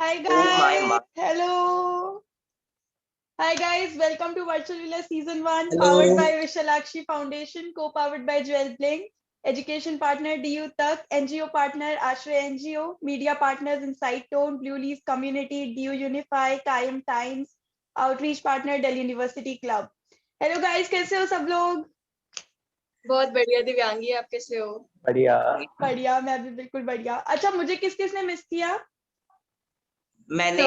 Hi Oh my guys, my. hello. Hi guys, welcome to Virtual Villa Season 1, powered Hello. by Vishalakshi Foundation, co-powered by Jewel Bling, education partner DU Tak, NGO partner Ashray NGO, media partners Insight Tone, Blue Leaf Community, DU Unify, Kayam Times, outreach partner Delhi University Club. Hello guys, कैसे हो सब लोग? बहुत बढ़िया दिव्यांगी, आप कैसे हो? बढ़िया। बढ़िया, मैं भी बिल्कुल बढ़िया। अच्छा, मुझे किस किस ने मिस किया? मैंने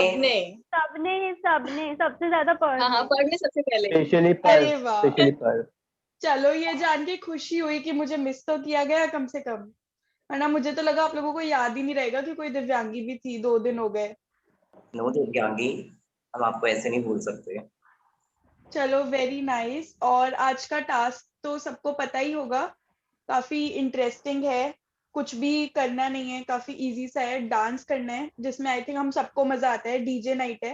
सबने सबसे ज्यादा हाँ, पढ़ने सबसे पहले। स्पेशली अरे वाह। पर चलो, ये जान के खुशी हुई कि मुझे मिस तो किया गया कम से कम, वरना मुझे तो लगा आप लोगों को याद ही नहीं रहेगा कि कोई दिव्यांगी भी थी। 2 दिन हो गए। नो दिव्यांगी, हम आपको ऐसे नहीं भूल सकते। चलो, वेरी नाइस। और आज का टास्क तो सबको पता ही होगा, काफी इंटरेस्टिंग है। कुछ भी करना नहीं है, काफी इजी सा है। डांस करना है, जिसमें आई थिंक हम सबको मजा आता है। डीजे नाइट है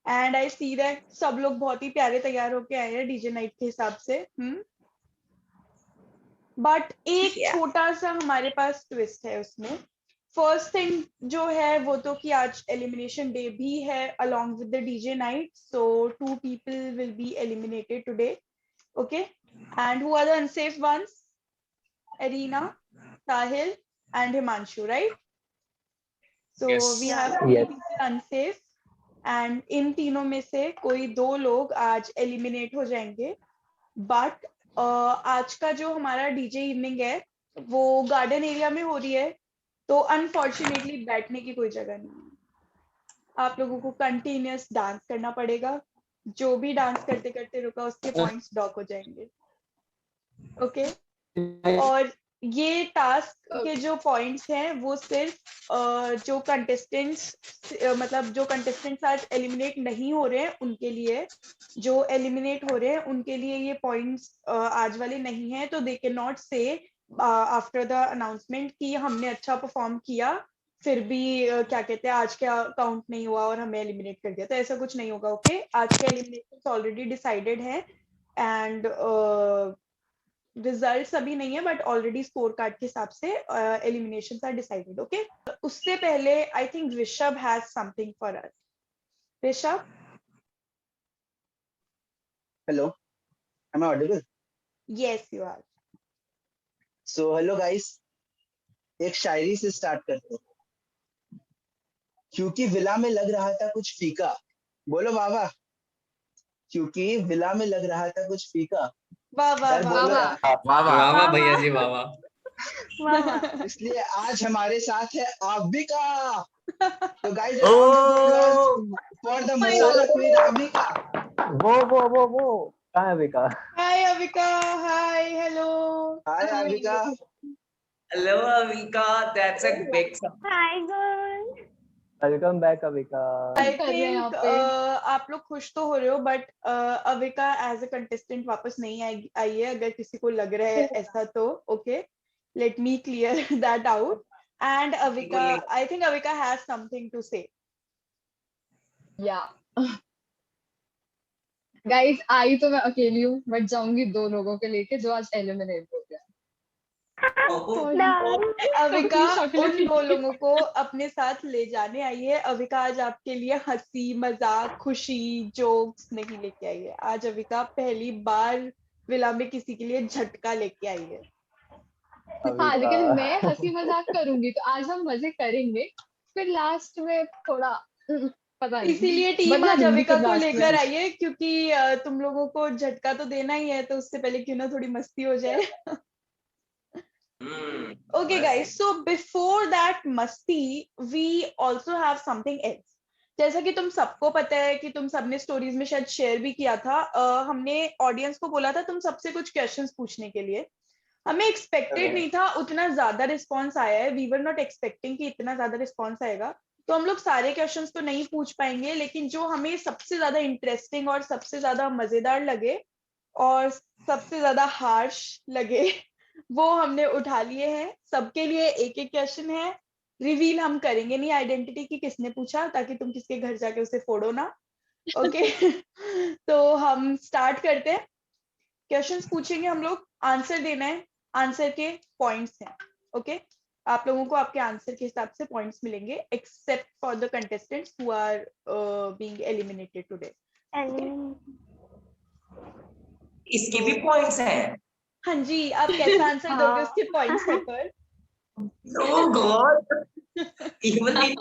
एंड आई सी दैट सब लोग बहुत ही प्यारे तैयार होके आए हैं डीजे नाइट के हिसाब से। बट एक Yeah. छोटा सा हमारे पास ट्विस्ट है उसमें। फर्स्ट थिंग जो है वो तो कि आज एलिमिनेशन डे भी है along with the DJ night, so 2 people will be eliminated today. Okay, and who are the unsafe ones? Arina, Sahil and Himanshu, right? So Yes. we have Yes. 3 people unsafe and इन तीनों में से कोई 2 लोग आज eliminate हो जाएंगे। But आज का जो हमारा डीजे इवनिंग है वो गार्डन एरिया में हो रही है, तो अनफॉर्चुनेटली बैठने की कोई जगह नहीं है। आप लोगों को कंटिन्यूअस डांस करना पड़ेगा। जो भी डांस करते करते रुका उसके पॉइंट्स डॉक हो जाएंगे। ओके, और ये टास्क के जो पॉइंट्स हैं वो सिर्फ जो कंटेस्टेंट्स मतलब जो कंटेस्टेंट्स आज एलिमिनेट नहीं हो रहे हैं उनके लिए। जो एलिमिनेट हो रहे हैं उनके लिए ये पॉइंट्स आज वाले नहीं है, तो दे कैन नॉट से आफ्टर द अनाउंसमेंट कि हमने अच्छा परफॉर्म किया फिर भी क्या कहते हैं आज क्या काउंट नहीं हुआ और हमें एलिमिनेट कर दिया, तो ऐसा कुछ नहीं होगा। ओके, आज के एलिमिनेशन ऑलरेडी डिसाइडेड है एंड रिजल्ट्स अभी नहीं है, बट ऑलरेडी स्कोर कार्ड के हिसाब से एलिमिनेशंस आर डिसाइडेड। ओके, उससे पहले I think Rishabh has something for us. Rishabh, Hello, am I audible? Yes you are. So hello guys, एक शायरी से स्टार्ट करते हैं। क्योंकि विला में लग रहा था कुछ फीका, बोलो वाह वाह। क्योंकि विला में लग रहा था कुछ फीका, वाह वाह पर वाह बोलो वाह। वाह वाह वाह भैया वाह जी वाह। इसलिए आज हमारे साथ है आबिका। तो guys Oh! For the masala queen Abika. वो कहाँ है Vika? Hi Avika, hi, hello. Hi Abika. Hello, Avika. That's a big song. Hi girl. Welcome back Avika. आई कर रहे हैं यहाँ थिंक पे? आप लोग खुश तो हो रहे हो, but Avika as a contestant वापस नहीं आई है, अगर किसी को लग रहा है ऐसा तो। Okay, let me clear that out. And Avika, I think Avika has something to say. Yeah guys, आई तो मैं अकेली हूँ, बट जाऊंगी 2 लोगों के लेके जो आज एलिमिनेट हो गया। अविका शक्लें उन 2 दिखी। लोगों को अपने साथ ले जाने आई है। अविका आज आपके लिए हंसी मजाक खुशी जोक्स नहीं लेके आई है। आज अविका पहली बार विला में किसी के लिए झटका लेके आई है। हाँ, लेकिन मैं हंसी मजाक करूंगी तो आज हम मजे करेंगे, फिर लास्ट में थोड़ा पता नहीं, इसीलिए टीम बदला आज दूंगी अविका फिर को लास्ट में। लेकर आई है, क्योंकि तुम लोगों को झटका तो देना ही है, तो उससे पहले क्यों ना थोड़ी मस्ती हो जाए। Okay guys, so before that मस्ती we also have something else। जैसा कि तुम सबको पता है कि तुम सबने स्टोरीज में शायद शेयर भी किया था, हमने ऑडियंस को बोला था तुम सबसे कुछ क्वेश्चंस पूछने के लिए। हमें एक्सपेक्टेड नहीं था उतना ज्यादा रिस्पॉन्स आया है। वी वर नॉट एक्सपेक्टिंग कि इतना ज्यादा रिस्पॉन्स आएगा, तो हम लोग सारे क्वेश्चंस तो नहीं पूछ पाएंगे, लेकिन जो हमें सबसे ज्यादा इंटरेस्टिंग और सबसे ज्यादा मजेदार लगे और सबसे ज्यादा हार्श लगे वो हमने उठा लिए हैं। सबके लिए एक एक क्वेश्चन है। रिवील हम करेंगे नहीं आइडेंटिटी की किसने पूछा, ताकि तुम किसके घर जाके उसे फोड़ो ना। ओके तो हम स्टार्ट करते हैं। क्वेश्चंस पूछेंगे हम लोग, आंसर देना है। आंसर के पॉइंट्स हैं। ओके, आप लोगों को आपके आंसर के हिसाब से पॉइंट्स मिलेंगे except for the contestants who are being eliminated today. इसके भी पॉइंट्स हैं। हाँ जी, आप कैसा आंसर दोगे हाँ। उसके पॉइंट्स है पर। Oh God! Even we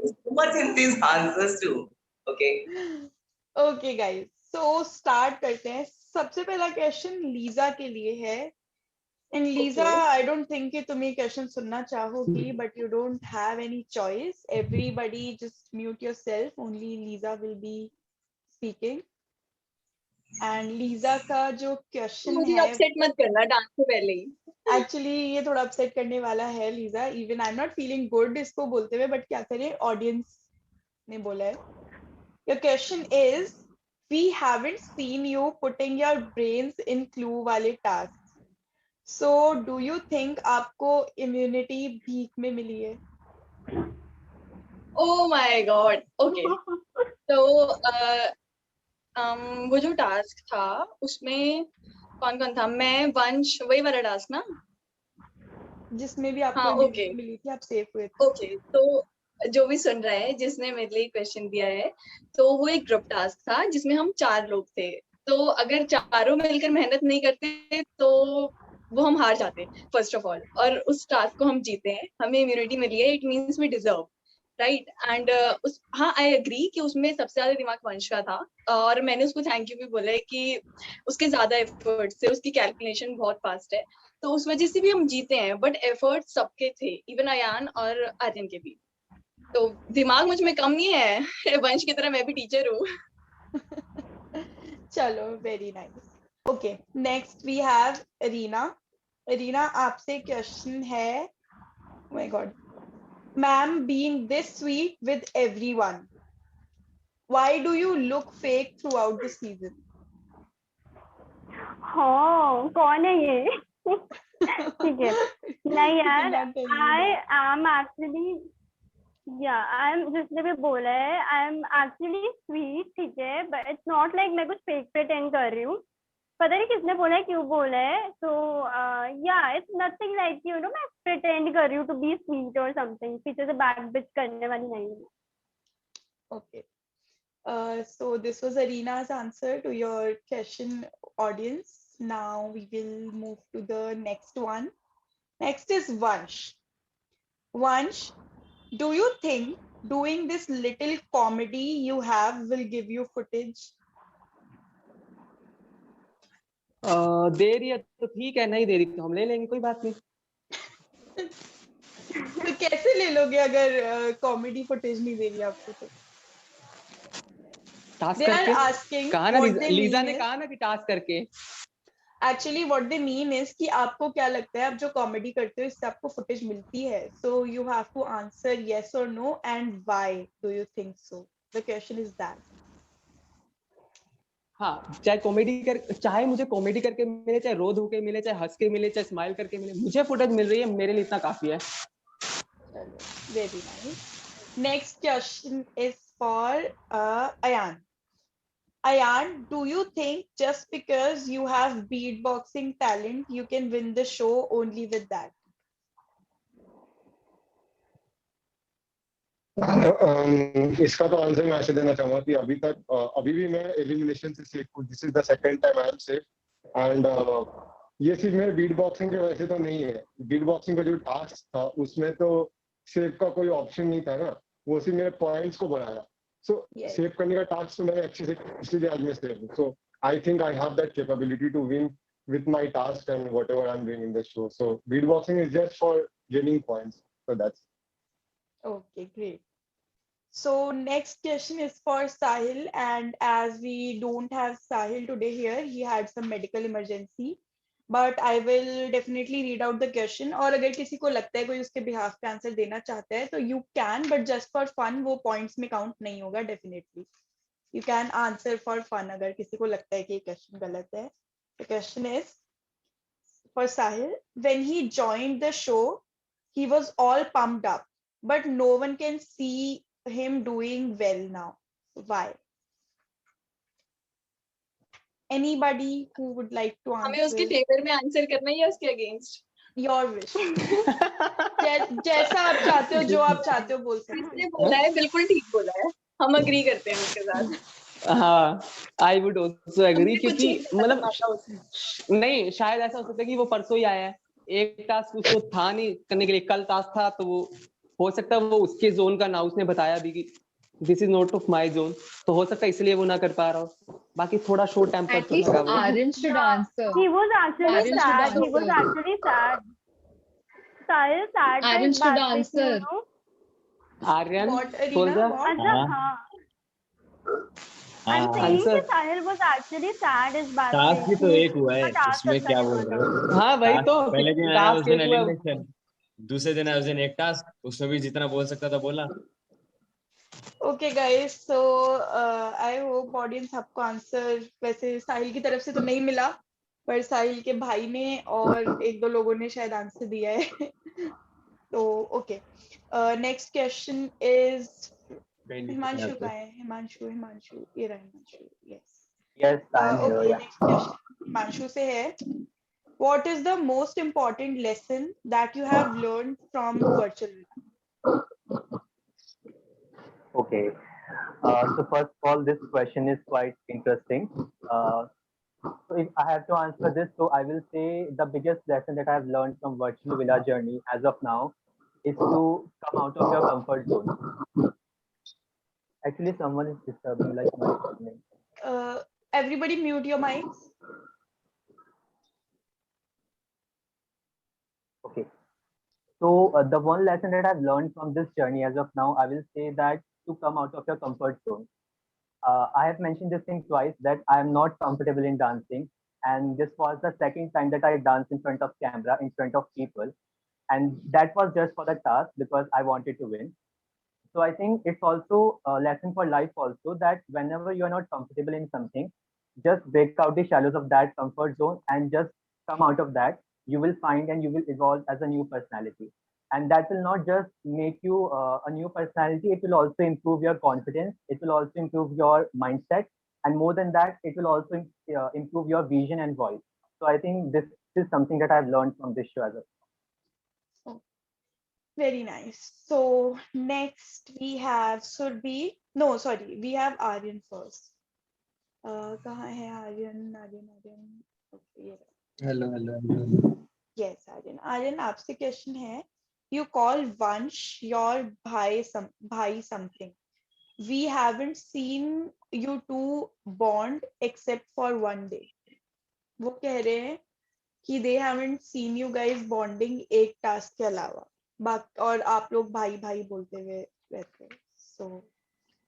so much in these answers too. Okay. Okay guys, so start करते हैं। सबसे पहला क्वेश्चन लीजा के लिए है। And Lisa, I don't think कि तुम ये क्वेश्चन सुनना चाहोगी, but you don't have any choice. Everybody just mute yourself, only Lisa will be speaking. And Lisa का जो क्वेश्चन मुझे है, अपसेट मत करना डांस से पहले ही। एक्चुअली ये थोड़ा अपसेट करने वाला है Lisa. Even I am not feeling good इसको बोलते हुए, बट क्या करें, ऑडियंस ने बोला है। Your question is, we haven't seen you putting your brains in clue वाले task, so do you think आपको इम्यूनिटी भीख में मिली है? Oh my God. ओके, तो वो जो टास्क था उसमें कौन कौन था? मैं, वंश, वही वाला टास्क ना? जिसमें भी आपको हाँ, immunity okay. मिली थी, आप सेफ हुए थे। ओके, तो जो भी सुन रहा है जिसने मेरे लिए क्वेश्चन दिया है, तो वो एक ग्रुप टास्क था जिसमें हम 4 लोग थे। तो अगर चारों मिलकर मेहनत नहीं करते तो वो हम हार जाते फर्स्ट ऑफ ऑल, और उस टास्क को हम जीते हैं, हमें इम्यूनिटी मिली है, it means we deserve, right. And उस, हाँ, आई एग्री कि उसमें सबसे ज्यादा दिमाग वंश का था, और मैंने उसको थैंक यू भी बोला है कि उसके ज्यादा एफर्ट से, उसकी कैलकुलेशन बहुत फास्ट है, तो उस वजह से भी हम जीते हैं। बट एफर्ट सबके थे, इवन अयान और आर्यन के भी। तो दिमाग मुझ में कम नहीं है, वंश की तरह मैं भी टीचर हूँ। चलो, very nice. Okay, next we have Reena. Reena, आपसे क्वेश्चन है, oh my god, ma'am, being this sweet with everyone, why do you look fake throughout the season? हाँ, कौन है ये? ठीक है, नहीं यार, I am actually, I am, जिसने भी बोला है, आई एम एक्चुअली स्वीट, ठीक है, बट इट्स नॉट लाइक मैं कुछ फेक प्रिटेंड कर रही हूँ। पता नहीं किसने बोला है, क्यों बोला है, तो या it's nothing like, you know, मैं प्रिटेंड कर रही हूँ टू बी स्वीट और समथिंग, पीछे से बैक बिच करने वाली नहीं हूँ। Okay. So this was Areena's answer to your question, audience. Now we will move to the next one. Next is Vansh. Vansh, do you think doing this little comedy you have will give you footage? दे रही है तो ठीक है, नहीं दे रही तो हम ले लेंगे, कोई बात नहीं। तो कैसे ले लोगे अगर कॉमेडी फुटेज नहीं दे रही आपको? तो टास्क they are करके asking कहा ना, what they लीजा mean ने is, कहा ना कि टास्क करके। actually what they mean is कि आपको क्या लगता है, आप जो कॉमेडी करते हो इससे आपको फुटेज मिलती है? So you have to answer yes or no and why do you think so? The question is that. हाँ, चाहे मुझे कॉमेडी करके मिले, चाहे रो धो के मिले, चाहे हंस के मिले, चाहे स्माइल करके मिले, मुझे फुटेज मिल रही है, मेरे लिए इतना काफी है। Very nice. Next question is for Ayan. Ayan, do you think just because you have beatboxing talent, you can win the show only with that? इसका तो आंसर मैं ऐसे देना चाहूंगा कि अभी भी मैं एलिमिनेशन से सेफ हूँ। This is the second time I am safe, and ये सिर्फ मेरे बीट बॉक्सिंग के वजह से तो नहीं है। बीट बॉक्सिंग का जो टास्क था उसमें तो सेव का कोई ऑप्शन नहीं था ना, वो सिर्फ मेरे पॉइंट्स को बढ़ाया। सो सेव करने का टास्क तो मैंने अच्छे से, इसलिए आज मैं सेव हूँ। So I think I have that capability to win with my task and whatever I'm doing in the show. So beatboxing is just for gaining points. So that's. Okay, great. So next question is for Sahil, and as we don't have Sahil today here, he had some medical emergency, but I will definitely read out the question. और अगर किसी को लगता है कोई उसके behalf पे answer देना चाहता है तो you can, but just for fun वो points में count नहीं होगा definitely. You can answer for fun अगर किसी को लगता है कि ये question गलत है. The question is for Sahil. When he joined the show, he was all pumped up, but no one can see him doing well now. Why? Anybody who would like to answer? हमें उसके favour में answer करना है या उसके against? Your wish. जैसा आप चाहते हो, जो आप चाहते हो बोल सकते जिसने बोला है बिल्कुल ठीक बोला है, हम अग्री करते हैं उसके साथ। हाँ, आई वुड ऑल्सो एग्री, हमने कुछ क्योंकि नहीं करना मतलब था उसमें। नहीं, शायद ऐसा हो सकता है कि वो परसों ही आया है, एक टास्क उसको था नहीं करने के लिए, कल टास्क था, तो वो हो सकता है वो उसके जोन का ना, उसने बताया भी कि this is not of my zone, तो हो सकता है इसलिए वो ना कर पा रहा हो। बाकी थोड़ा शॉर्ट टेम्पर At तो least लगा वो। Aryan should answer. He was actually Aryan should sad. He was answer. actually sad. Sahil sad था Aryan इस should बात पे कि you answer. know. Aryan What, बोल Arina? रहा, What? अच्छा हाँ हाँ, I'm हाँ saying कि answer. Sahil was actually sad इस बात पे टास्क भी तो कि एक हुआ है, उसका टास्क उसमें क्या करने बोल वाला। रहे हो? हाँ भाई, तो पहले दिन आया उस टास्क दिन एक हुआ। एलिमिनेशन, दूसरे दिन आया उस दिन एक टास्क, उसमें भी जितना बोल सकता था बोला। Okay guys, so I hope audience आपको आंसर वैसे साहिल की तरफ से तो नहीं मिला, पर साहिल के भाई ने और एक दो लोगों ने शायद आंसर दिया है। तो okay, next question is Himanshu का है। हिमांशु ये रहा Himanshu, yes. Yes, I'm here. Okay, Yeah. Next question Himanshu से है। What is the most important lesson that you have learned from virtual villa? Okay. So first of all, this question is quite interesting. So if I have to answer this, so I will say the biggest lesson that I have learned from virtual villa journey as of now is to come out of your comfort zone. Actually, someone is disturbing like my name. Everybody mute your mics. Okay. So the one lesson that I've learned from this journey as of now, I will say that to come out of your comfort zone. I have mentioned this thing twice that I am not comfortable in dancing, and this was the second time that I danced in front of camera, in front of people, and that was just for the task because I wanted to win. So I think it's also a lesson for life also that whenever you are not comfortable in something, just break out the shallows of that comfort zone and just come out of that. You will find and you will evolve as a new personality. And that will not just make you a new personality, it will also improve your confidence, it will also improve your mindset. And more than that, it will also improve your vision and voice. So I think this is something that I've learned from this show as well. Very nice. So next we have Surbhi. No, sorry, we have Aryan first. कहाँ है Aryan? Okay, hello yes, Aryan आपसे question है। You call Vansh your bhai something. We haven't seen you two bond except for one day. वो कह रहे हैं कि they haven't seen you guys bonding एक टास्क के अलावा, और आप लोग भाई भाई बोलते हुए रहते हैं। So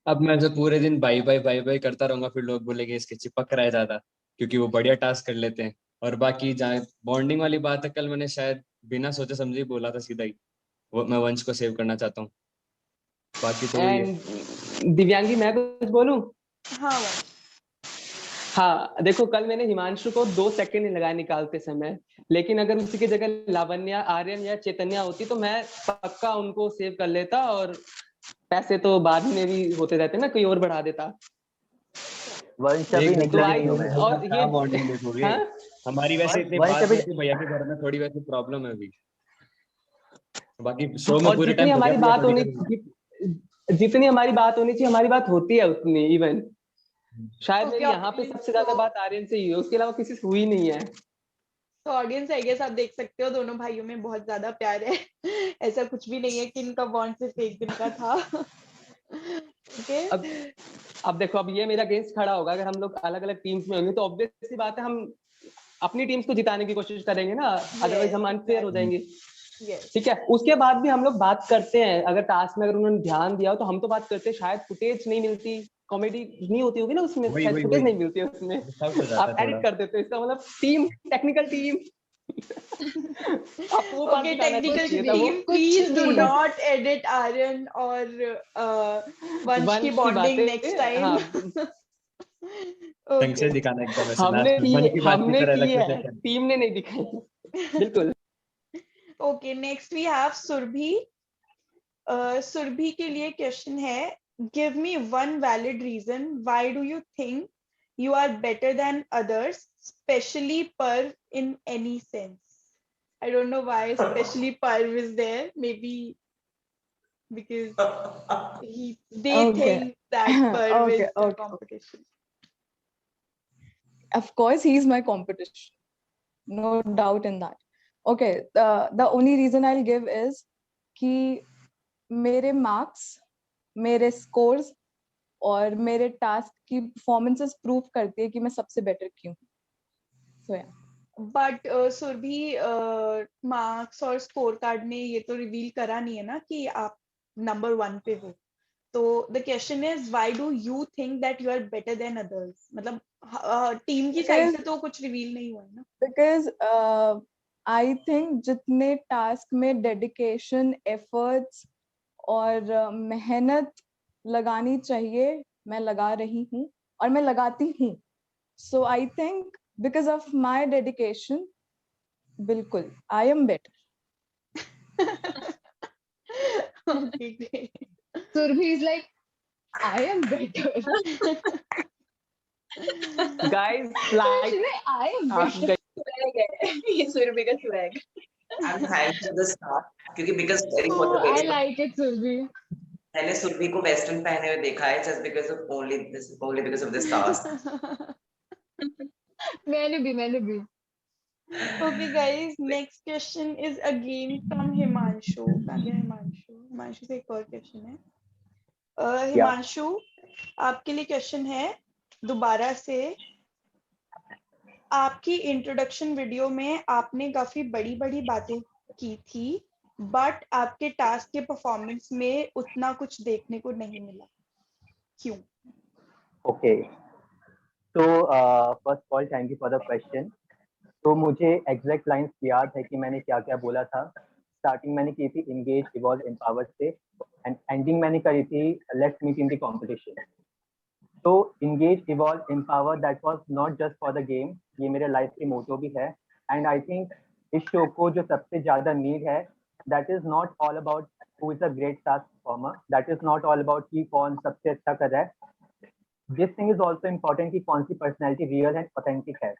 अब मैं जो पूरे दिन बाई बाई करता रहूंगा, फिर लोग बोलेंगे इसके चिपक रहा है ज्यादा, क्योंकि वो बढ़िया टास्क कर लेते हैं। और बाकी जहाँ बॉन्डिंग वाली बात है, कल मैंने शायद बिना सोचे समझे ही बोला था सीधा ही, वो मैं वंश को सेव करना चाहता हूँ। बाकी तो वही है। दिव्यांगी मैं कुछ बोलूं? हाँ हाँ, देखो कल मैंने हिमांशु को 2 सेकंड नहीं लगाए निकालते समय, लेकिन अगर उसी की जगह लावण्या, आर्यन या चैतन्या होती तो मैं पक्का उनको सेव कर लेता, और पैसे तो बाद में भी होते रहते ना, कोई और बढ़ा देता। वंश अभी निकला नहीं हूँ मैं। और ये बॉन्डिंग देखोगे, हाँ? हमारी वैसे इतनी बात नहीं थी, भैया के घर में थोड़ी वैसे प्रॉब्लम है अभी। बाकी शो में पूरे टाइम जितनी हमारी बात होनी चाहिए हमारी बात होती है उतनी। इवन शायद मेरी यहाँ पे सबसे ज्यादा बात आर्यन से ही है, उसके अलावा किसी से हुई नहीं है। तो ऑडियंस आई गेस आप देख सकते हो दोनों भाइयों में बहुत ज्यादा प्यार है। ऐसा कुछ भी नहीं है कि इनका बॉन्ड सिर्फ एक दिन का था। okay? अब देखो, अब ये मेरा अगेंस्ट खड़ा होगा। अगर हम लोग अलग अलग टीम्स में होंगे तो ऑब्वियस सी बात है हम अपनी टीम्स को जिताने की कोशिश करेंगे ना, अदरवाइज हम अनफेयर हो जाएंगे। ठीक है, उसके बाद भी हम लोग बात करते हैं। अगर टास्क में अगर उन्होंने ध्यान दिया हो तो हम तो बात करते हैं। शायद फुटेज नहीं मिलती, कॉमेडी नहीं होती होगी ना उसमें, शायद फुटेज नहीं मिलती है उसमें, आप एडिट कर देते हो। इसका मतलब team, technical team Okay, technical team, please do not edit Aryan और वंश की बॉन्डिंग नेक्स्ट टाइम। ढंग से दिखाना एकदम ऐसे हमने की है, टीम ने नहीं दिखाई। बिल्कुल। Okay, next we have Surbhi. Surabhi के लिए क्वेश्चन है, give me one valid reason why do you think you are better than others, especially per in any sense. I don't know why, especially Parv is there. Maybe because they Okay. think that Parv Okay, is the okay. competition. Of course, he's my competition. No doubt in that. Okay, the only reason I'll give is कि मेरे marks, मेरे scores और मेरे task की performances prove करती है कि मैं सबसे better क्यों. So yeah. But Surabhi marks और स्कोर कार्ड ने ये तो रिवील करा नहीं है ना कि आप नंबर 1 पे हो. तो the question is why do you think that you are better than others. मतलब टीम की साइड से तो कुछ रिवील नहीं हुआ है ना. Because I think जितने task में dedication, efforts और मेहनत लगानी चाहिए मैं लगा रही हूँ और मैं लगाती हूँ. So I think because of my dedication, बिल्कुल, I am better. Okay, great. Surbhi is like, I am better. Guys, like She's like, I am better. Swag है ये सुरभि का swag. I'm thanks to the staff क्योंकि because very for Oh, the I very like it, Surbhi. मैंने सुरभि को western पहने हुए देखा है just because of only because of this task. मैंने भी. Okay, guys, next question is again from Himanshu. कहाँ गया हिमांशु? हिमांशु से एक और क्वेश्चन है. हिमांशु, आपके लिए क्वेश्चन है दोबारा से. आपकी इंट्रोडक्शन वीडियो में आपने काफी बड़ी बड़ी बातें की थी, बट आपके टास्क के परफॉर्मेंस में उतना कुछ देखने को नहीं मिला. क्यों? Okay. So first of all, thank you for the question. तो मुझे एग्जैक्ट लाइंस याद है कि मैंने क्या क्या बोला था. स्टार्टिंग मैंने की थी इंगेज इवॉल्व एम्पावर से एंड एंडिंग मैंने करी थी let's meet in the competition. तो engage evolve empower that was not just for the game, ये मेरे लाइफ की मोटो भी है. एंड आई थिंक इस शो को जो सबसे ज्यादा नीड है that is not all about who is a great task performer, that is not all about कि कौन सबसे अच्छा कर रहा है. This thing is also important कि कौन सी पर्सनैलिटी रियल एंड ऑथेंटिक है.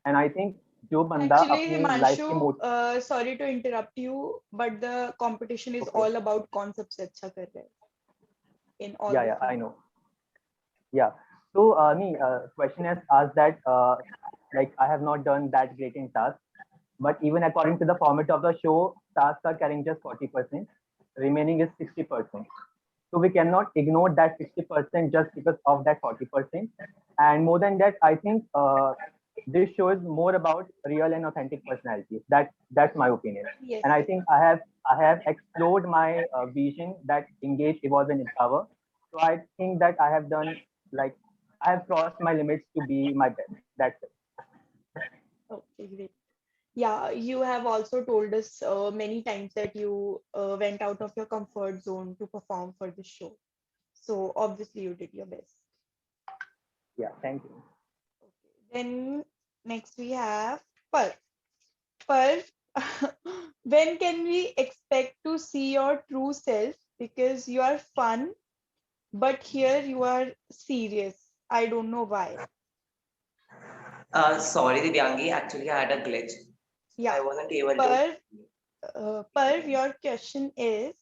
एंड आई थिंक जो बंदा अपनी लाइफ की motto, sorry to interrupt you, but the competition is all about कौन सबसे अच्छा कर रहा है in all. yeah I know. Yeah, so question has asked that like I have not done that great in task, but even according to the format of the show, tasks are carrying just 40%, remaining is 60%. So we cannot ignore that 60% just because of that 40%. And more than that, I think this show is more about real and authentic personalities. That's my opinion. Yes. And I think I have explored my vision that engage, evolve, and empower. So I think that I have done, like, I have crossed my limits to be my best. That's it. Okay, great. Yeah, you have also told us many times that you went out of your comfort zone to perform for this show. So obviously you did your best. Yeah, thank you. Okay. Then next we have Parv. Parv, when can we expect to see your true self? Because you are fun, but here you are serious. I don't know why. Sorry, Divyangi. Actually, I had a glitch. Yeah. I wasn't able to. Parv, your question is,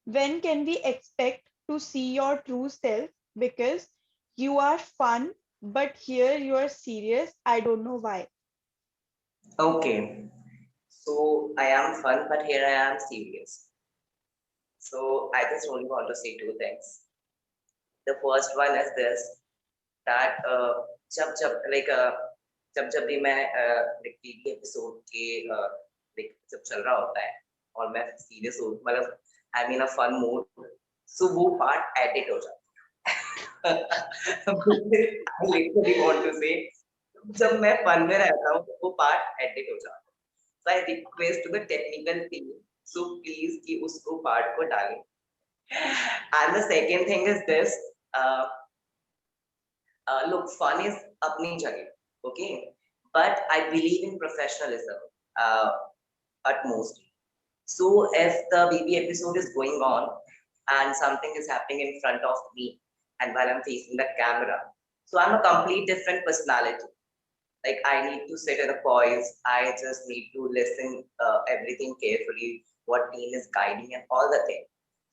when can we expect to see your true self? Because you are fun, but here you are serious. I don't know why. Okay. So I am fun, but here I am serious. So I just only want to say two things. The first one is this, that जब भी मैं TV episode के जब चल रहा होता है और मैं सीरियस हूँ, मतलब I mean a fun mood, so वो पार्ट एडिट हो जाता है. I literally want to say, जब मैं फन में रहता हूँ वो पार्ट एडिट हो जाता है. So I request to the technical team, so please कि उसको पार्ट को डालें. And the second thing is this, look, fun is अपनी जगह. Okay, but I believe in professionalism utmost. So if the BB episode is going on and something is happening in front of me and while I'm facing the camera, so I'm a complete different personality. Like I need to sit in a poise. I just need to listen everything carefully, what team is guiding and all the things.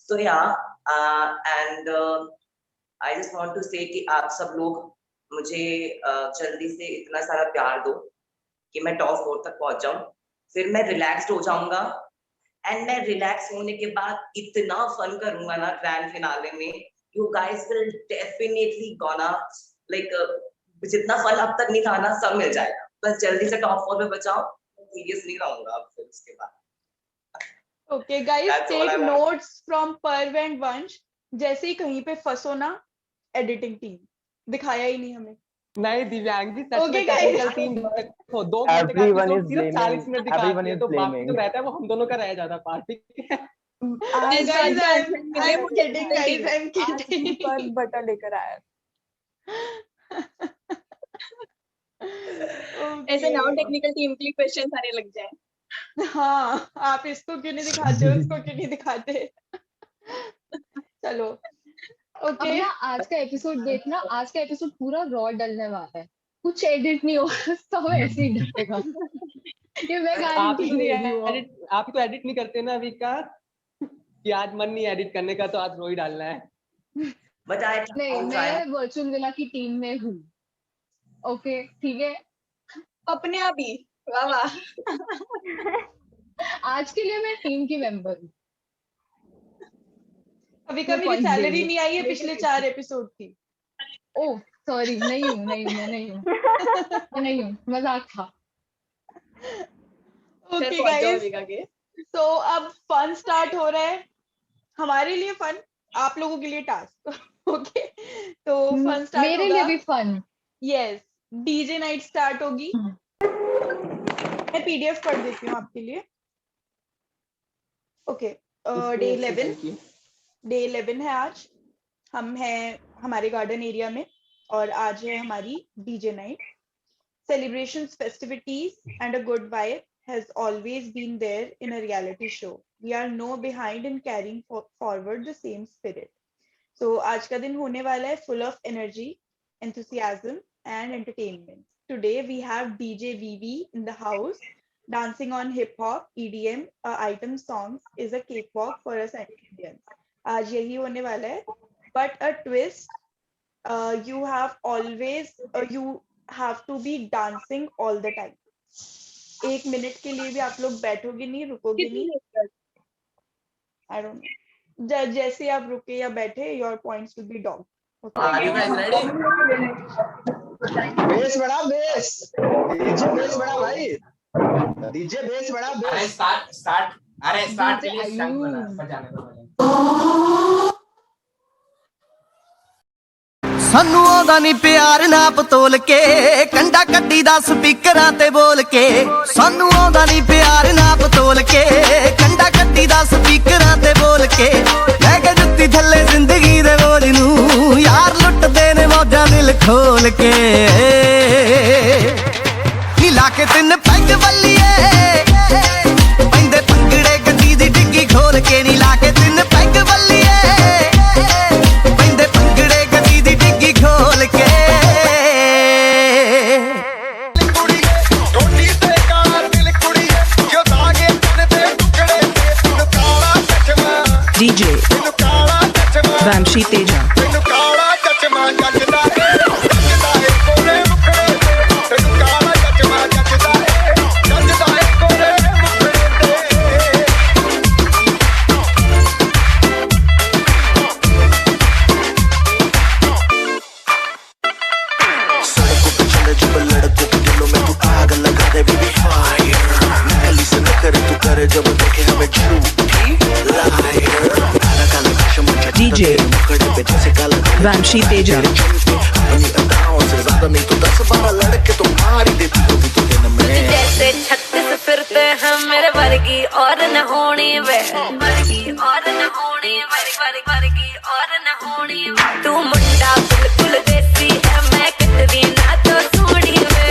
So yeah, and I just want to say कि आप सब लोग मुझे जल्दी से इतना सारा प्यार दो कि मैं टॉप 4 तक पहुंच जाऊं, फिर मैं रिलैक्स्ड हो जाऊंगा एंड मैं रिलैक्स होने के बाद इतना फन करूंगा ना ग्रैंड फिनाले में, you guys will definitely gonna like जितना फन अब तक नहीं था ना सब मिल जाएगा, बस जल्दी से टॉप 4 में बचाओ, सीरियस नहीं रहूंगा अब फिर उसके बाद। Okay guys, take notes from Parv and Vansh. जैसे ही कहीं पे फंसो ना, एडिटिंग टीम दिखाया ही नहीं हमें। नहीं दिव्यांगी सच Okay, में guys. टेक्निकल टीम देखो 2 घंटे का Everyone एपिसोड is सिर्फ 40 blaming. मिनट दिखाती Everyone है, is तो बाकी blaming. जो रहता है वो हम दोनों का रह जाता पार्ट, ठीक है। आज Guys, आज I'm kidding guys, I'm kidding. पर बटर लेकर आया। ऐसे नाउ Okay. टेक्निकल टीम के लिए क्वेश्चन आने लग जाए। हाँ, आप इसको क्यों नहीं दिखाते, उसको क्यों नहीं दिखाते? चलो, अब ओके। ना आज का एपिसोड देखना, आज का एपिसोड पूरा रॉ डलने वाला है, कुछ एडिट नहीं होगा, सब ऐसे ही डलेगा। ये मैं आप ही गारंटी दे रही हूँ। एडिट, आप ही तो एडिट नहीं करते ना विकास, कि आज मन नहीं एडिट करने का तो आज रो ही डालना है। But I नहीं, मैं वर्चुअल विला की टीम में हूँ। ओके, ठीक है। अपने आप ही, वाह वाह। आज के लिए मैं टीम की मेंबर हूँ। अभी का मेरी points दे सैलरी रही हूँ। नहीं आई है, पिछले 4 एपिसोड की। ओह सॉरी, नहीं हूँ, मैं नहीं हूँ, मजाक था। ओके गाइस, तो अब फन स्टार्ट हो रहा है, हमारे लिए फन, आप लोगों के लिए टास्क। ओके, तो फन स्टार्ट मेरे लिए भी fun. Yes, DJ night start होगी। मैं पीडीएफ पढ़ देती हूँ आपके लिए। ओके, डे 11 है आज, हम हैं हमारे गार्डन एरिया में और आज है हमारी DJ night. Celebrations, festivities and a good vibe has always been there in a reality show. We are no behind in carrying forward the same spirit. So आज का दिन होने वाला है full of energy, enthusiasm and entertainment. Today we have DJ VV in the house dancing on hip hop, EDM, item songs is a cakewalk for us Indians. आज यही होने वाला है, but a twist, you have to be dancing all the time. 1 minute के लिए भी आप लोग बैठोगे नहीं, रुकोगे नहीं। I don't know. जैसे आप रुके या बैठे, your points will be dogged. Are you guys ready? Base बड़ा, बेस डीजे, बेस बड़ा भाई, डीजे बेस बड़ा, बेस। अरे स्टार्ट के लिए स्टार्ट बना बजाने दो। ਸਾਨੂੰ ਆਉਂਦਾ ਨਹੀਂ ਪਿਆਰ ਨਾ ਪਤੋਲ ਕੇ, ਕੰਡਾ ਕੱਢੀ ਦਾ ਸਪੀਕਰਾਂ ਤੇ ਬੋਲ ਕੇ। ਸਾਨੂੰ ਆਉਂਦਾ ਨਹੀਂ ਪਿਆਰ ਨਾ ਪਤੋਲ ਕੇ, ਕੰਡਾ ਕੱਢੀ ਦਾ ਸਪੀਕਰਾਂ ਤੇ ਬੋਲ ਕੇ। ਲੈ ਕੇ ਜੁੱਤੀ ਥੱਲੇ ਜ਼ਿੰਦਗੀ ਦੇ ਬੋਝ ਨੂੰ, ਯਾਰ ਲੁੱਟਦੇ ਨੇ ਮੌਜਾਂ ਦਿਲ ਖੋਲ ਕੇ। ਨੀ ਲਾ ਕੇ 3 ਪੈਗ ਵੱਲੀਏ, ਪੈਂਦੇ ਪੰਗੜੇ ਗੱਡੀ ਦੀ ਡਿੱਗੀ ਖੋਲ ਕੇ। ਨੀ ਲਾ ਕੇ 3 ਪੈਗ ਵੱਲੀਏ, ਪੈਂਦੇ ਪੰਗੜੇ ਗੱਡੀ ਦੀ ਡਿੱਗੀ ਖੋਲ ਕੇ। DJ Vamshi Teja. DJ Vamshi Teja. जैसे 36 फिरते हैं मेरे वर्गी और न होनी वे, वर्गी और न होनी, वर्गी और न होनी। तू मुंडा बिल्कुल देसी है, मैं कटरी ना तो सोनी वे।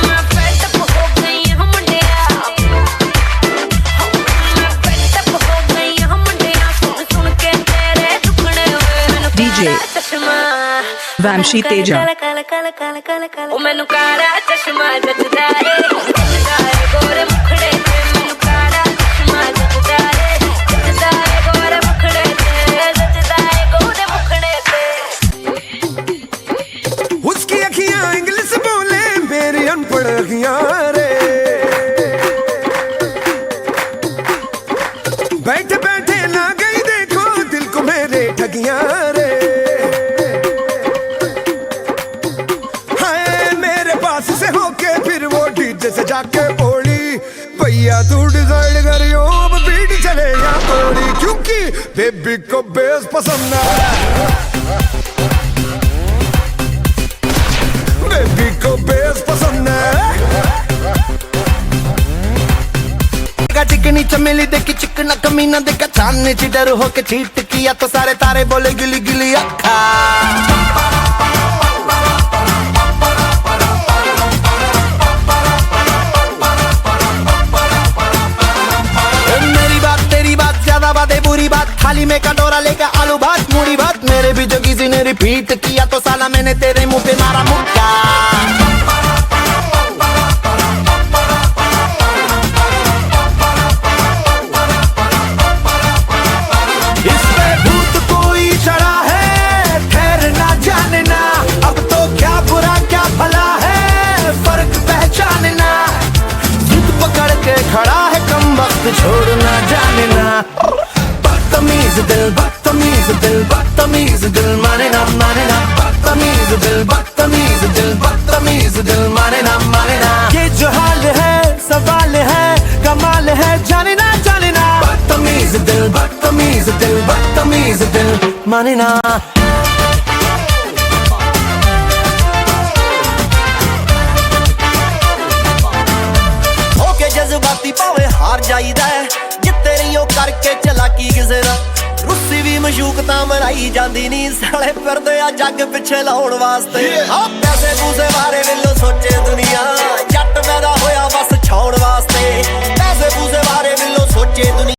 मैं fed up हो गई हूँ मुंडिया, मैं fed up हो गई हूँ मुंडिया, सुन सुन के तेरे टुकड़े हुए। DJ चश्मा Vamshi Teja. ਉਹ ਮੈਨੂੰ ਕਾਲਾ ਚਸ਼ਮਾ ਜੱਜਦਾ ਏ ਗੋਰੇ ਮੁਖੜੇ ਤੇ ਮੈਨੂੰ ਕਾਲਾ ਚਸ਼ਮਾ ਜੱਜਦਾ ਏ ਗੋਰੇ ਮੁਖੜੇ ਤੇ ਜੱਜਦਾ ਏ ਗੋਰੇ ਮੁਖੜੇ ਤੇ उसकी अखियां इंग्लिश बोले मेरी अनपढ़ अखियां रे बैठे बैठे ना गई देखो दिल को मेरे ठगियां रे से होके फिर वो डीजे से जाके बोली भैया तू डिसाइड करियो अब बीट चले या थोड़ी क्योंकि बेबी को बेस पसंद है बेबी को बेस पसंद है चिकनी चमेली देखी चिकना कमीना देखा चांदनी ची डर होके चीट किया तो सारे तारे बोले गिली गिली अखा ज्यादा बातें बुरी बात थाली में कटोरा लेकर आलू भात मूड़ी भात मेरे भी जो किसी ने रिपीट किया तो साला मैंने तेरे मुंह पे मारा मुक्का इस पे भूत कोई चढ़ा है खैर ना जानना अब तो क्या बुरा क्या भला है फर्क पहचानना जिद पकड़ के खड़ा है कम वक्त छोड़ना जानना बदतमीज दिल माने ना बदतमीज दिल माने ना ये जो हाल है सवाल है कमाल है जाने ना बदतमीज दिल माने ना होके जज्बाती पावे हार जाईदा है जिते रहियो करके चलाकी किसे दा रुस्सी भी मशूक तां मराई जांदी नी साले फिरदे आ जग पिछे लाउण वास्ते पैसे पूसे बारे वेलो सोचे दुनिया जट पैदा होया बस छाउण वास्ते पैसे पूसे बारे वेलो सोचे दुनिया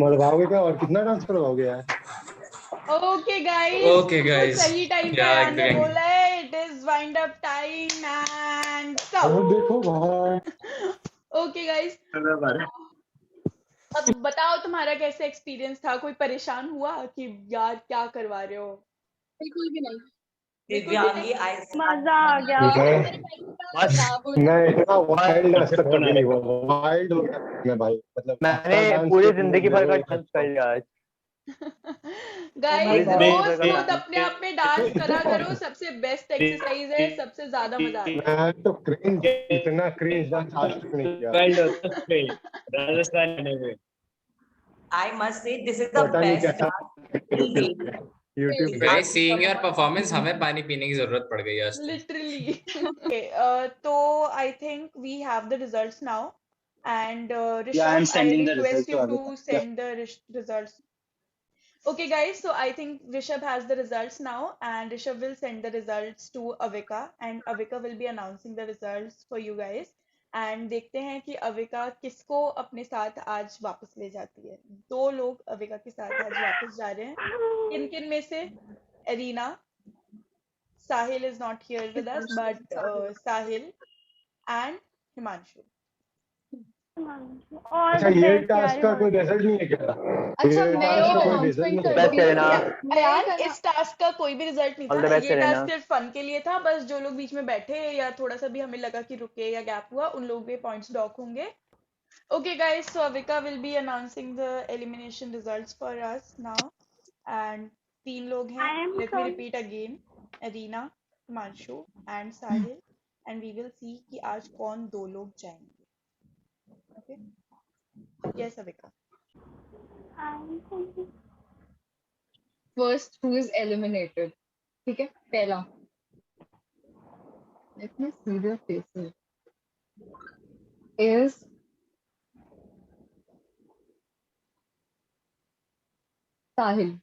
मरवाओगे क्या और कितना डांस करवाओगे यार ओके गाइस सही टाइम पे आने बोला है it is wind up time and देखो भाई ओके गाइस अब बताओ तुम्हारा कैसे एक्सपीरियंस था कोई परेशान हुआ कि यार क्या करवा रहे हो बिल्कुल भी नहीं मजा आ गया नहीं वाइल्ड नहीं वाइल्ड मैं भाई मतलब मैंने पूरी जिंदगी भर का डांस कर लिया आज गाइस रोज खुद अपने आप में डांस करा करो सबसे बेस्ट एक्सरसाइज है सबसे ज्यादा मजा आता है मैं तो क्रिंज इतना क्रिंज डांस आज तक नहीं किया राजस्थान में I must say this is the best dance. YouTube पे seeing your performance हमें पानी पीने की जरूरत पड़ गई आज literally okay so I think we have the results now and Rishabh I request you to send the results okay guys so I think Rishabh has the results now and Rishabh will send the results to Avika and Avika will be announcing the results for you guys and देखते हैं कि अविका किसको अपने साथ आज वापस ले जाती है 2 लोग अविका के साथ आज वापस जा रहे हैं किन किन में से arena Sahil is not here with us but Sahil and Himanshu और अच्छा ये टास्क का कोई रिजल्ट नहीं है क्या? अच्छा ये मैं टास्क का कोई announcement रिजल्ट नहीं कर है? Best Serena. यार इस टास्क का कोई भी रिजल्ट नहीं All था, the best, ये टास्क Serena. सिर्फ फन के लिए था। बस जो लोग बीच में बैठे या थोड़ा सा भी हमें लगा कि रुके या गैप हुआ, उन लोगों के पॉइंट्स डॉक होंगे। Okay guys, so Avika will be announcing the elimination results for us now, and 3 लोग हैं। I am Let me sorry. repeat again: Arina, Himanshu and Sahil, and we will see कि आज कौन 2 लोग जाएंगे। Okay? Yes, Avika. first who is eliminated, ठीक है? पहला, let me see their faces, is Sahil.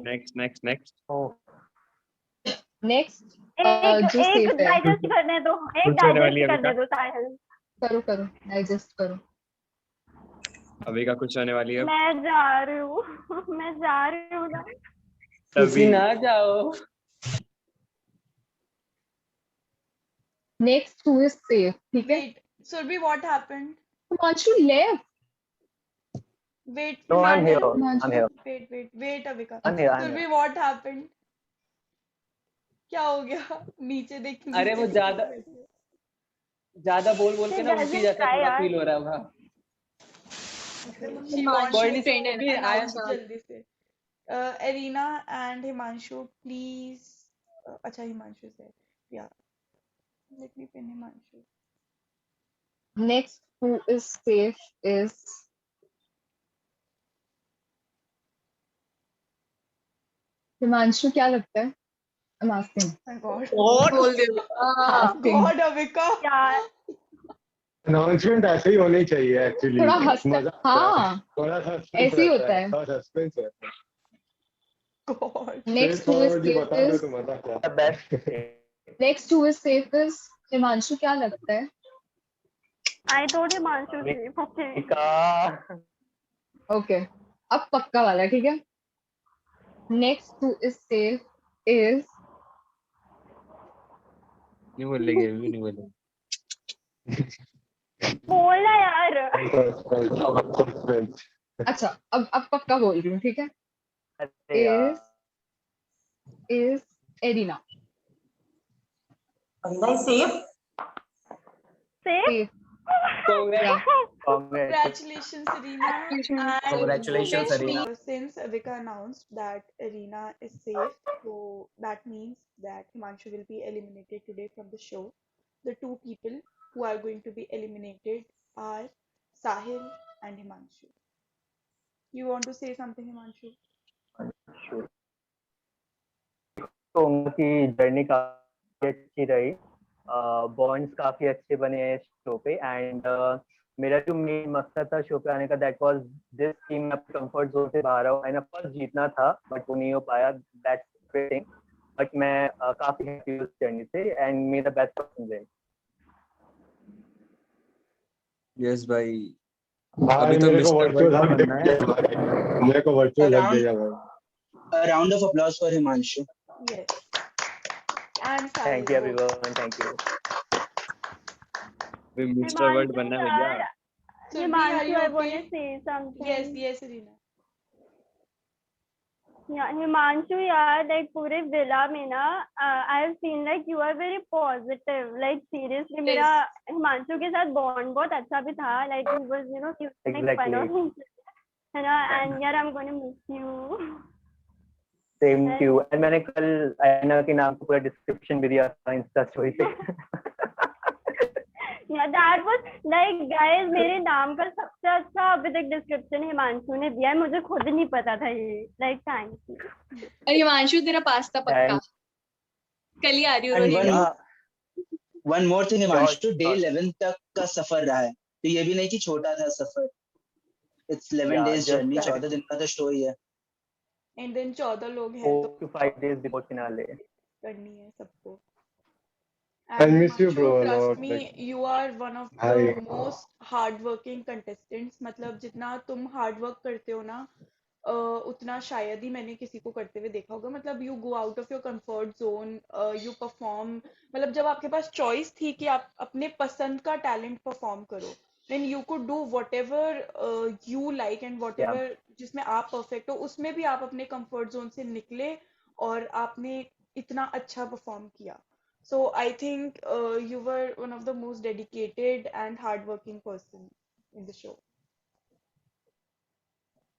Next. Oh, Next, एक जो safe है, डाइजेस्ट करने दो, एक कुछ होने वाली डाइजेस्ट है करने अभी दो साहिल। करो digest करो। अभी का कुछ होने वाली है अब। मैं जा रही हूँ ना। किसी ना जाओ। Next who is safe, ठीक है? Wait, Surbhi, what happened? Himanshu left. Wait, no, I'm here. Himanshu. I'm here. Wait, Avika. I'm here. Surbhi, what happened? क्या हो गया? नीचे देख। अरे वो ज्यादा बोल के ना उल्टी जैसा थोड़ा फील हो रहा है वहाँ। She wants कोई to नहीं, भी आया announce जल्दी से। Arina and Himanshu, please. अच्छा Himanshu said, yeah. Let me pin Himanshu. Next who is safe is Himanshu, क्या लगता है? I'm asking. My God. बोल दे। Asking. God, Avika. यार अनाउंसमेंट ऐसे ही होने चाहिए एक्चुअली। थोड़ा हंसता, हाँ थोड़ा ऐसे ही होता है। थोड़ा सस्पेंस है। God. Next who is safe बता दो is तो मजा क्या। The best. next who is safe is Himanshu, क्या लगता है? I told Himanshu safe, okay. Vika. Okay, अब पक्का वाला, ठीक है? Next who is safe is नहीं बोलेंगे, अभी नहीं बोलेंगे। बोलना यार। अच्छा, अब पक्का बोल रही हूँ, ठीक है? अरे यार। is Arina. Safe? Safe? Yeah. Congratulations, Arina. And Congratulations, Arina. Since Avika announced that Arina is safe, so that means that Himanshu will be eliminated today from the show. The 2 people who are going to be eliminated are Sahil and Himanshu. You want to say something, Himanshu? तो उनकी journey काफी अच्छी रही, bonds काफी अच्छे बने हैं show पे, एंड मेरा जो मेन मकसद था शो पे आने का, दैट वाज दिस टीम में कंफर्ट जोन से बाहर आऊं, एंड ऑफ कोर्स जीतना था बट वो नहीं हो पाया, दैट्स थिंग, बट मैं काफी हैप्पी उस जर्नी से, एंड मेरा बेस्ट पर्सन है। यस भाई। अभी तो मेरे को वर्चुअल हक दिया भाई। A round of applause for Himanshu. Yes. And Sahil. Thank you everyone, thank you. Way mister world बनना है भैया। Himanshu, I want to say something. Yes, Arina. Yeah, Himanshu, यार, like पूरे विला में ना, I have seen like you are very positive. Like seriously, मेरा हिमांशु के साथ बॉन्ड बहुत अच्छा भी था. Like he was, you know, he was like fun of him, है ना? And यार, I'm gonna miss you. Same to you. And मैंने कल आयना के नाम को पूरा डिस्क्रिप्शन भी दिया था इंस्टा स्टोरी पे। Yeah, that was like guys, मेरे नाम का सबसे अच्छा अभी तक डिस्क्रिप्शन हिमांशु ने दिया है, मुझे खुद नहीं पता था ये। Like thank you. अरे हिमांशु, तेरा पास्ता पक्का कल ही आ रही हो। One more thing, Himanshu, day 11 तक का सफर रहा है, तो ये भी नहीं कि छोटा था सफर। It's 11 days journey, 14 दिन का तो स्टोरी है। And then 14 लोग हैं 4 to 5 days before finale करनी है सबको। I miss you, bro. Trust me, you are one of the most hardworking contestants. मतलब जितना तुम hard work करते हो ना, उतना शायद ही मैंने किसी को करते हुए देखा होगा। मतलब you go out of your comfort zone, you perform, मतलब जब आपके पास चॉइस थी कि आप अपने पसंद का टैलेंट परफॉर्म करो, then you could do whatever you like and whatever जिसमें आप परफेक्ट हो, उसमें भी आप अपने कंफर्ट जोन से निकले और आपने इतना अच्छा परफॉर्म किया। So I think you were one of the most dedicated and hardworking person in the show.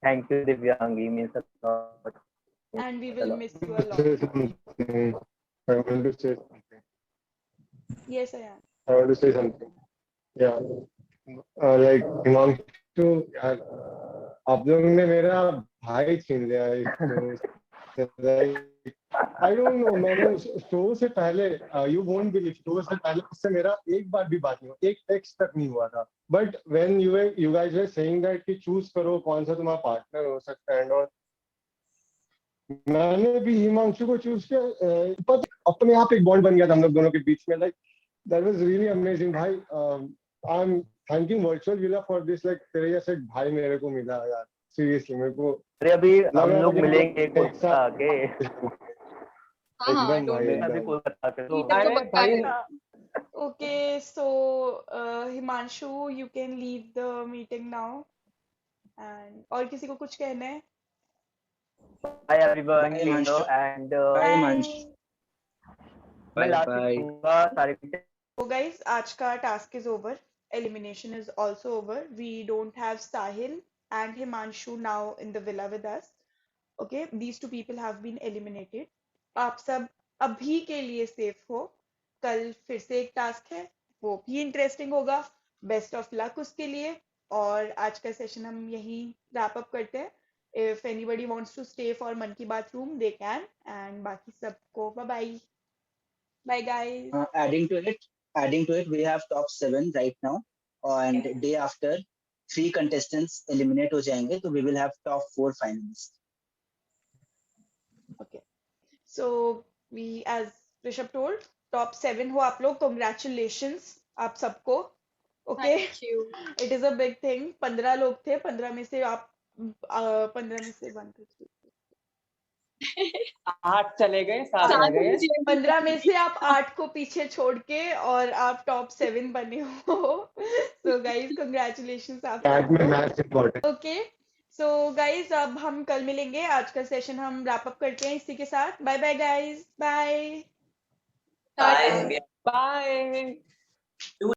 Thank you, Divyangi. Means a lot. And we will miss you a say lot. something. I want to say something. Yes, I am. I want to say something. Yeah. Like Himanshu यार, आप लोगों ने मेरा भाई छीन लिया एक I don't know, मैंने शो से पहले you won't believe, शो से पहले उससे मेरा एक बार भी बात नहीं हुआ, एक टेक्स्ट तक नहीं हुआ था. But when you guys were saying that कि चूज करो कौन सा तुम्हारा पार्टनर हो सकता है, और मैंने भी हिमांशु को चूज किया, पता अपने आप एक बॉन्ड बन गया था हम लोग दोनों के बीच में. Like that was really amazing भाई. I'm thanking virtual Villa for this. Like तेरे जैसे भाई मेरे को मिला यार, seriously मेरे को. अरे अभी हम लोग मिलेंगे कोलकाता आके. एकदम भाई अभी कोलकाता के तो अरे भाई Okay, so Himanshu, you can leave the meeting now. And और किसी को कुछ कहना है? Bye everyone. Bye, Himanshu. And Bye, Himanshu. मैं लास्ट Bye. दूंगा सारे. So guys, आज का task is over. Elimination is also over. We don't have Sahil and Himanshu now in the villa with us. Okay, these two people have been eliminated. आप सब अभी के लिए सेफ हो. कल फिर से एक टास्क है, वो भी इंटरेस्टिंग होगा. बेस्ट ऑफ लक उसके लिए. और आज का सेशन हम यहीं रैप अप करते हैं. If anybody wants to stay for मन की बात room, they can. And बाकी सबको bye bye. Bye guys. Adding to it, we have top 7 right now, and day after 3 contestants eliminate हो जाएंगे, तो we will have top 4 finalists. Okay. So we, as Rishabh told, top 7 हो आप लोग. Congratulations आप सबको. Okay. Thank you. It is a big thing. 15 लोग थे. 15 में से आप 15 में से 1 2 3 8 चले गए, 7 रह गए. 15 में से आप 8 को पीछे छोड़ के और आप टॉप 7 बने हो. So guys, congratulations आप. That में match important. Okay. So guys, अब हम कल मिलेंगे. आज का सेशन हम रैप अप करते हैं इसी के साथ. Bye bye guys. Bye. Bye. Bye.